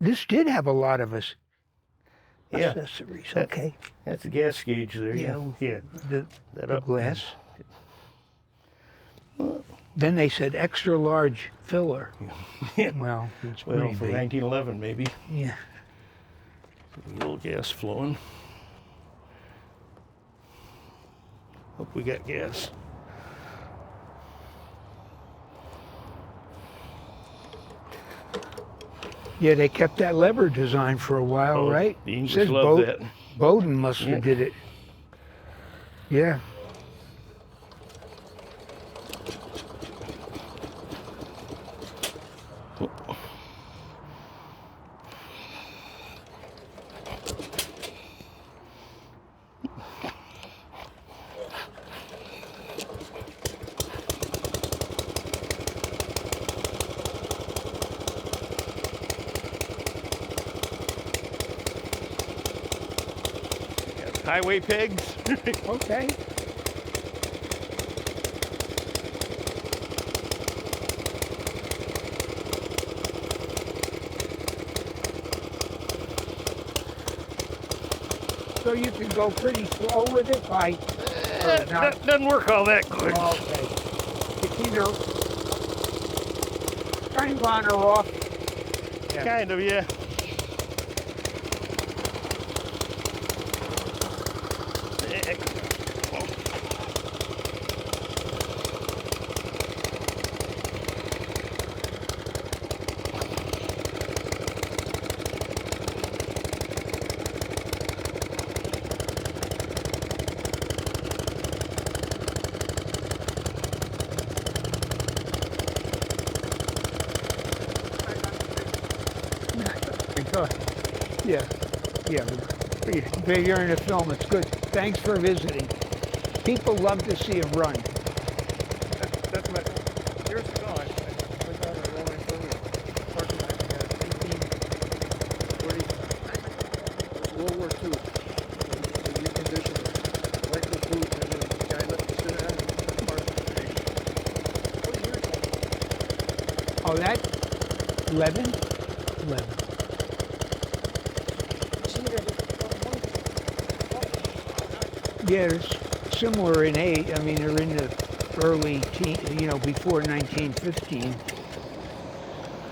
This did have a lot of us. Yeah. Accessories. Okay. That's the gas gauge there. Yeah. Yeah. The up. glass. Then they said extra large filler. Yeah. Well, it's Well, pretty for big. 1911 maybe. Yeah. The old gas flowing. Hope we got gas. Yeah, they kept that lever design for a while, Oh, right? the English Says love that. Bowden must have did it. Yeah. Highway pegs. Okay. So you can go pretty slow with it by... That doesn't work all that good. Okay. It's either kind on or off. Yeah. Kind of, yeah. Yeah, yeah. You're in a film. It's good. Thanks for visiting. People love to see him run. That's my, years ago, I went down to Rolling Stone parking lot. I got 1840, World War II. The reconditioned, like the boot, and the guy left the sit down and parked the Oh, that 11? 11. Yeah, it's similar in age. I mean, they're in the early teen, before 1915.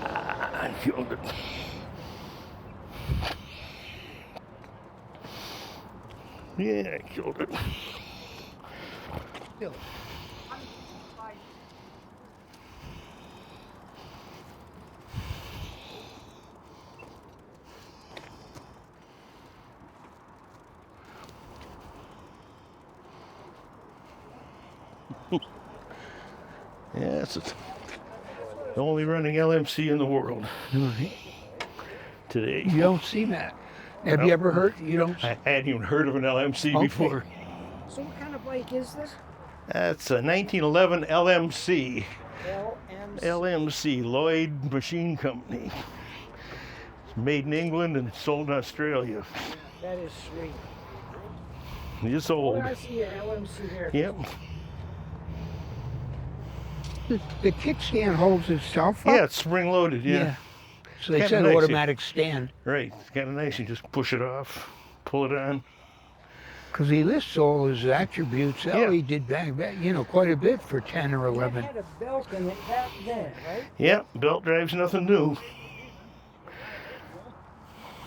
I killed it. Yeah, I killed it. Still. Yeah, it's the only running LMC in the world today. You don't see that. Have you ever heard? You don't. I hadn't even heard of an LMC Okay. before. So what kind of bike is this? That's a 1911 LMC. LMC. LMC, Lloyd Machine Company. It's made in England and sold in Australia. That is sweet. It's old. Oh, I see an LMC here. Yep. The kickstand holds itself up. Yeah, it's spring loaded, yeah. So they Kinda said nice, automatic stand. Right. It's kind of nice. You just push it off, pull it on. Because he lists all his attributes. Oh, Yeah. he did back, quite a bit for 10 or 11. It had a belt in it back then, right? Yep, belt drive's nothing new.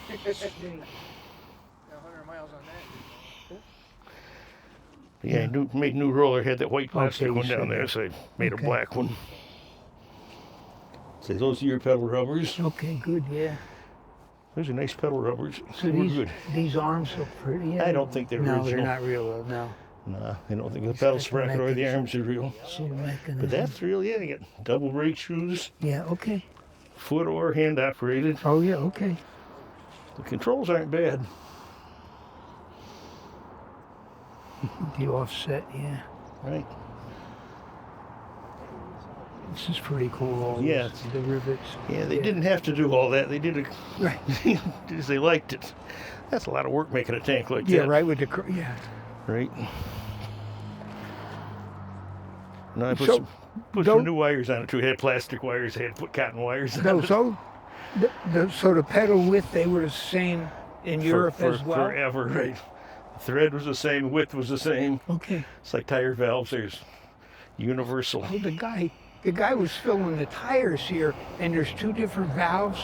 100 miles on that. Yeah, made new roller, had that white plastic Okay, one you down said there, that. so I made Okay. a black one. So those are your pedal rubbers. Okay, good, yeah. Those are nice pedal rubbers. So They were these good. these arms look pretty. I don't think they're no, original. they're not real, no. Nah, I don't think the pedal like sprocket or the mechanism. arms are real. See the mechanism. But that's real, yeah. You got double brake shoes, Yeah, okay. foot or hand operated. Oh, yeah, okay. The controls aren't bad. The offset, yeah. Right. This is pretty cool. All Yeah, this, the rivets. Yeah, they didn't have to do all that. They did it Right. because they liked it. That's a lot of work making a tank like Yeah, that. right with the, yeah. Right. No, I put So, some don't- new wires on it too. It had plastic wires. I had to put cotton wires on No, it. so So the pedal width, they were the same in Europe as well? Forever, right? The thread was the same, width was the same. Okay. It's like tire valves. There's universal. Oh, the guy was filling the tires here, and there's two different valves.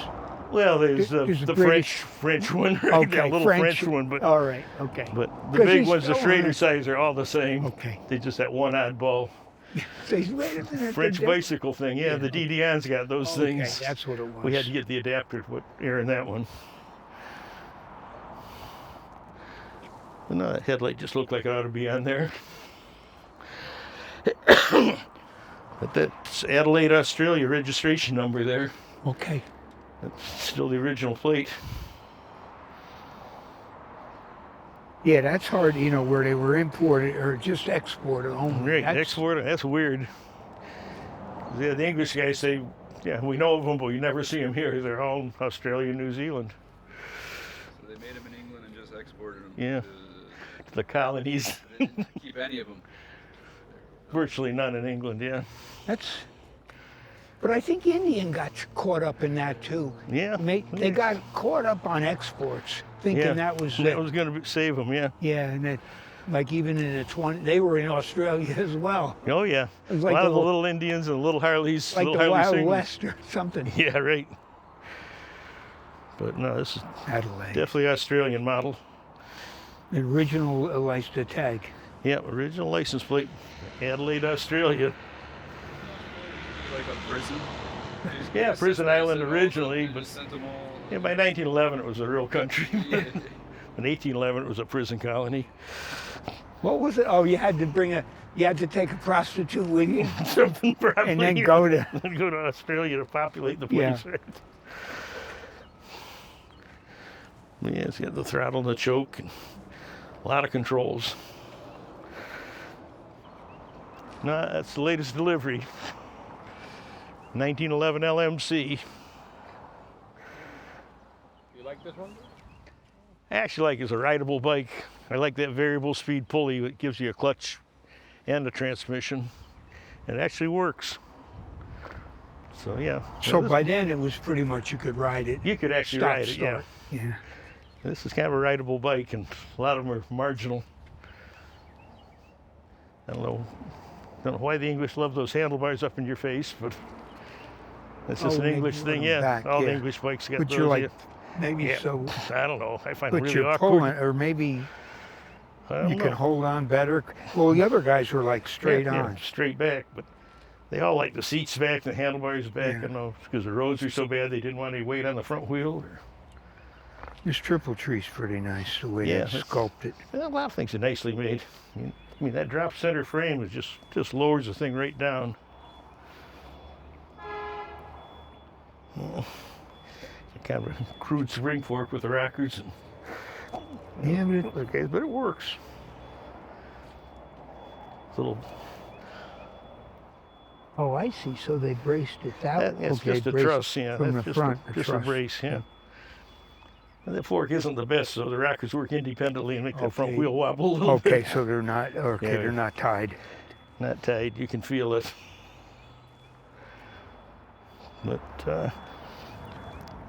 Well, there's There's the a British- French one, right? Okay, That little French one, but all right, okay. the 'Cause big he's ones, the filling Schrader it. size, are all the same. Okay. They just that one oddball So he's wait a minute. French they're bicycle thing. Yeah, the DD-N's got those different. things. Okay, that's what it was. We had to get the adapter to put air in that one. But no, that headlight just looked like it ought to be on there. But that's Adelaide, Australia registration number there. Okay. That's still the original plate. Yeah, that's hard, where they were imported or just exported only. Right, That's- export, that's weird. Yeah, the English guys say, yeah, we know of them, but we never see them here. They're all in Australia, New Zealand. So they made them in England and just exported them. Yeah. The colonies. They didn't keep any of them. Virtually none in England, yeah. But I think Indian got caught up in that too. Yeah. They got caught up on exports, thinking Yeah, that was that it. was going to save them, yeah. Yeah, and that, like even in the 20s, they were in Australia as well. Oh, yeah. It was A like lot the of the little- little Indians and little Harleys. Like little the Harley Wild singers. West or something. Yeah, right. But no, this is Adelaide. definitely Australian model. The original license tag. Yeah, original license plate. Adelaide, Australia. Like a prison. They just Yeah, sent Prison them- Island sent them originally, all- but just sent them all. yeah, by 1911 it was a real country. Yeah. In 1811 it was a prison colony. What was it? Oh, you had to take a prostitute with you Something probably. and then go to. go to Australia to populate the Yeah. place, right? Yeah, it's got the throttle and the choke and a lot of controls. No, that's the latest delivery. 1911 LMC. You like this one? I actually like it as a rideable bike. I like that variable speed pulley that gives you a clutch and a transmission. It actually works. So yeah. So this- by then it was pretty much you could ride it. you could actually Stop, ride it, yeah. start. Yeah. This is kind of a rideable bike, and a lot of them are marginal. I don't know why the English love those handlebars up in your face, but that's just Oh, an maybe English on thing, the yeah. back, All the yeah. English bikes got But those. you're like, yeah. maybe Yeah. so. I don't know. I find them But really you're awkward. pulling, or maybe I don't you know. can hold on better. Well, the other guys were like straight Yeah, on. straight back, but they all like the seats back, the handlebars back. Yeah. I don't know because the roads are so bad they didn't want any weight on the front wheel. This triple tree's pretty nice the way Yeah, it's that's- sculpted. A lot of things are nicely made. I mean that drop center frame is just lowers the thing right down. Kind of a crude spring fork with the rockers. Yeah, but Okay, but it works. Little. oh, I see. So they braced it that way. That's Okay, just a braced truss, yeah. from That's the just front. just a truss. brace, yeah. And that fork isn't the best, so the rockers work independently and make that front Okay. wheel wobble a little Okay, bit. so they're not. Okay, Yeah. they're not tied. Not tight, you can feel it. But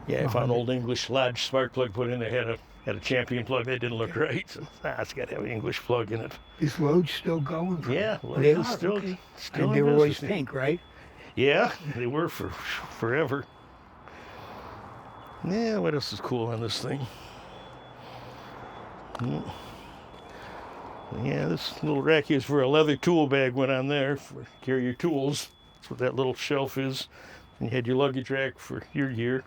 yeah, I found old English Lodge spark plug put in there had a champion plug that didn't look right. So it's got to have an English plug in it. Is Lowe's still going? Yeah, they Lowe's are. is still Okay. still And in they were always business. pink, right? Yeah, they were for forever. Yeah, what else is cool on this thing? Yeah, this little rack is for a leather tool bag went on there for carry your tools. That's what that little shelf is. And you had your luggage rack for your gear.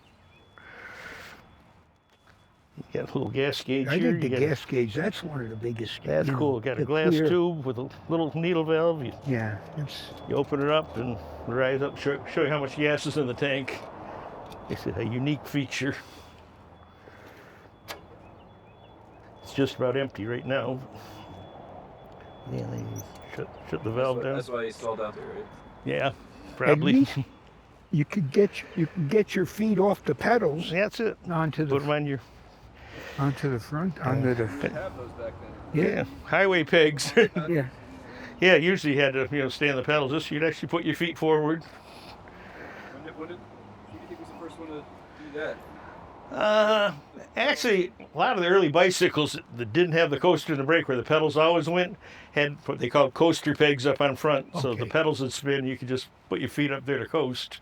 You got a little gas gauge I here. think the you got gas gauge, that's one of the biggest. that's you know, cool. Got a the glass clear- tube with a little needle valve. Yeah, it's You open it up and rise up, show you how much gas is in the tank. It's a unique feature. It's just about empty right now. Yeah, they shut the valve down. That's why he stalled out there, right? Yeah, at probably. least you could get your feet off the pedals That's it. onto Put them the on your front, onto the They have those back then. yeah highway pegs. yeah. Yeah, usually you had to stay on the pedals. This you'd actually put your feet forward. When did, do you think was the first first one to do that? Actually, a lot of the early bicycles that didn't have the coaster and the brake where the pedals always went had what they called coaster pegs up on front. So the Okay. pedals would spin, you could just put your feet up there to coast.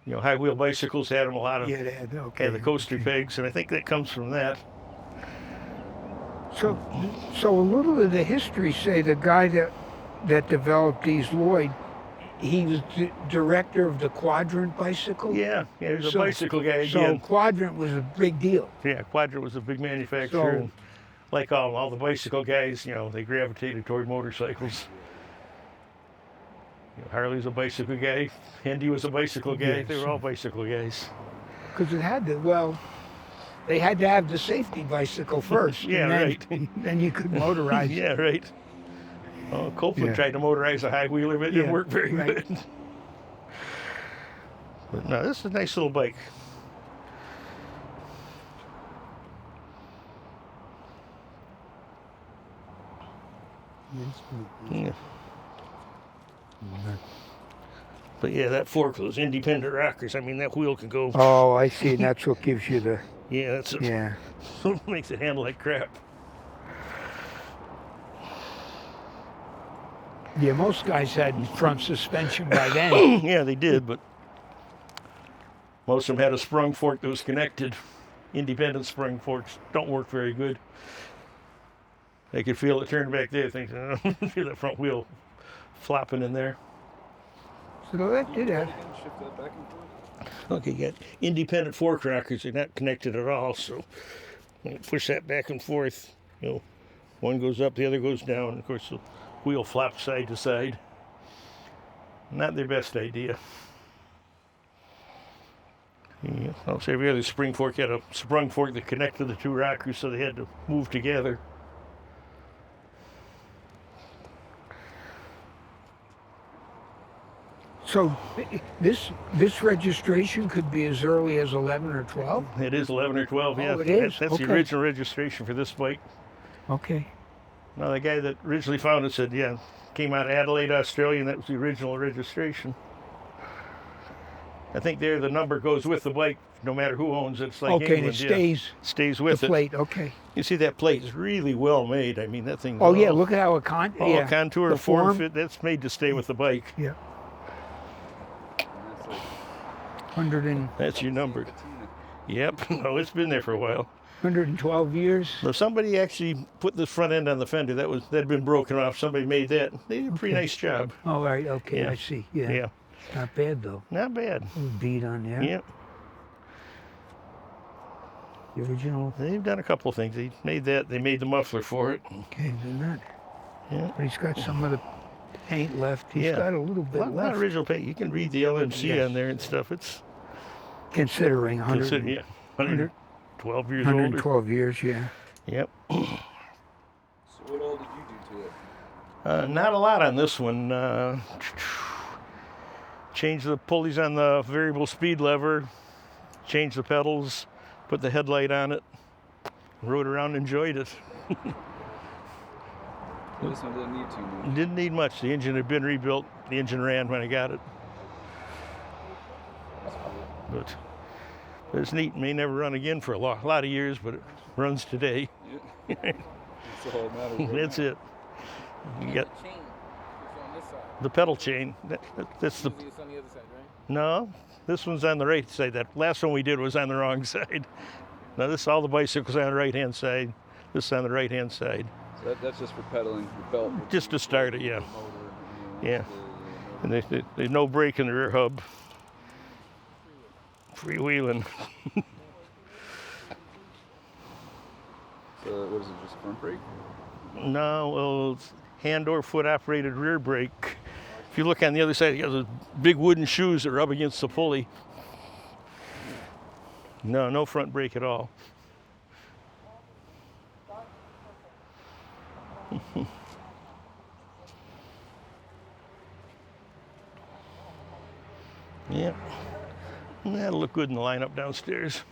You know, high wheel bicycles had them a lot of, Yeah, they had, okay. had the coaster pegs, and I think that comes from that. So a little of the history say the guy that developed these, Lloyd, he was the director of the Quadrant bicycle. Yeah, he was a So- bicycle guy So again. Quadrant was a big deal. Yeah, Quadrant was a big manufacturer. So- And like all the bicycle guys, you know, they gravitated toward motorcycles. You know, Harley's a bicycle guy. Hendy was a bicycle guy. They Yes. were all bicycle guys. Because it had to, well, they had to have the safety bicycle first. Yeah, and then, right. Then you could motorize. Yeah, right. Oh, Copeland Yeah. tried to motorize a high wheeler, but it didn't Yeah, work very right. good. But no, this is a nice little bike. Yeah. But yeah, that fork, those independent rockers, I mean, that wheel can go. Oh, I see. And that's what gives you the, Yeah, that's what yeah. makes it handle like crap. Yeah, most guys had front suspension by then. Yeah, they did, but most of them had a sprung fork that was connected. Independent sprung forks don't work very good. They could feel it turn back there. Think, feel that front wheel flopping in there. So that did have. Shift that back and forth. Okay, you got independent fork rockers. They're not connected at all, so when you push that back and forth, you know, one goes up, the other goes down. And of course, the wheel flops side to side. Not their best idea. Yeah, also every other spring fork had a sprung fork that connected the two rockers, so they had to move together. So this registration could be as early as 11 or 12? It is 11 or 12, yeah. Oh, it is? That's the Okay. original registration for this bike. Okay. Now, the guy that originally found it said, yeah, came out of Adelaide, Australia, and that was the original registration. I think there the number goes with the bike, no matter who owns it. It's like Okay, and England, it yeah. stays With the it. plate. Okay. You see that plate is really well made. I mean, that thing. Oh yeah, look at how it all contour, the form, fit. That's made to stay with the bike. Yeah. And that's like 100 and, That's your number. patina. Yep. No, it's been there for a while. 112 years. So somebody actually put the front end on the fender. That'd been broken off. Somebody made that. They did a pretty nice job. All right. Okay, Yeah. I see. Yeah. Yeah. Not bad though. Not bad. Little bead on there. Yep. The original. They've done a couple of things. They made that. They made the muffler for it. Okay, they're not. Yeah. But he's got some of the paint left. He's Yeah. got a little bit Well, not left. original paint. You can read the LMC Yes. on there and stuff. It's Considering 100, considered, yeah, 112 years older. 112 years. Yeah. Yep. So what all did you do to it? Not a lot on this one. Changed the pulleys on the variable speed lever, changed the pedals, put the headlight on it, rode around, enjoyed it. Well, this one didn't need too much. Didn't need much. The engine had been rebuilt. The engine ran when I got it. But it's neat. May never run again for a lot of years, but it runs today. Yeah. That's all that matters. Right That's now. it. You got chain is on this side. the pedal chain. That's the Usually it's on the other side, right? no. This one's on the right side. That last one we did was on the wrong side. Now this all the bicycles on the right hand side. This on the right hand side. So that's just for pedaling the belt. with Just to start it, yeah. the motor, Yeah. the- And there's no brake in the rear hub. Freewheeling. So what is it? Just front brake? No, well, it's hand or foot operated rear brake. If you look on the other side, you got those big wooden shoes that rub against the pulley. No front brake at all. Yep. That'll look good in the lineup downstairs.